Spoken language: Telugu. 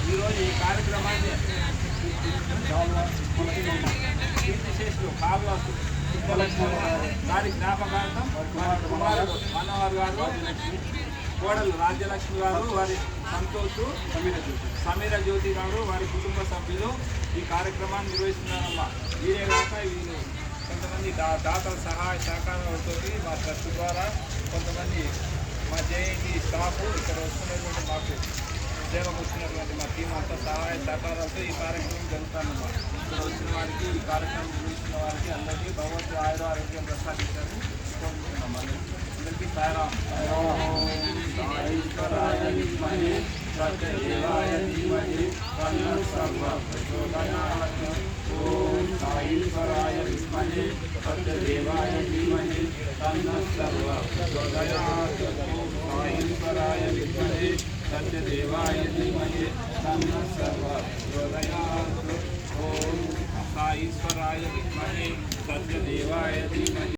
ఈరోజు ఈ కార్యక్రమాన్ని కీర్తిశేషులు కాలువ గారి జ్ఞాపకార్థం వారి కుమారుడు మనోహర్ గారు, కోడలు రాజ్యలక్ష్మి గారు, వారి సంతోష్ సమీర జ్యోతి గారు, వారి కుటుంబ సభ్యులు ఈ కార్యక్రమాన్ని నిర్వహిస్తున్నారమ్మా. వీరే కాక వీరు కొంతమంది దాతల సహాయ సహకారాలతో మా ట్రస్ట్ ద్వారా కొంతమంది మా జేఏటీ స్టాఫ్ ఇక్కడ వస్తున్నటువంటి మాకు సేవకు వచ్చినటువంటి మా టీం అంతా సహాయ సహకారాలతో ఈ కార్యక్రమం జరుగుతానమ్మా. ఇక్కడ వచ్చిన వారికి ఈ కార్యక్రమం నిర్వహిస్తున్న వారికి అందరికీ భగవంతుడు ఆయుర ఆరోగ్యం ప్రసాదించాలని కోరుకుంటున్నాం. అందరికీ సాయిరాం. ఈశ్వరాయ విద్మహే సత్యదేవాయ ధీమహి తన్నో సర్వః ప్రచోదయాత్. ఓం సాయీశ్వరాయ విద్మహే సత్యదేవాయ ధీమహి తన్నో సర్వః ప్రచోదయాత్. ఓం సాయీశ్వరాయ విద్మహే సత్యదేవాయ ధీమహి తన్నో సర్వః ప్రచోదయాత్. ఓం సాయీశ్వరాయ విద్మహే సత్యదేవాయ ధీమహి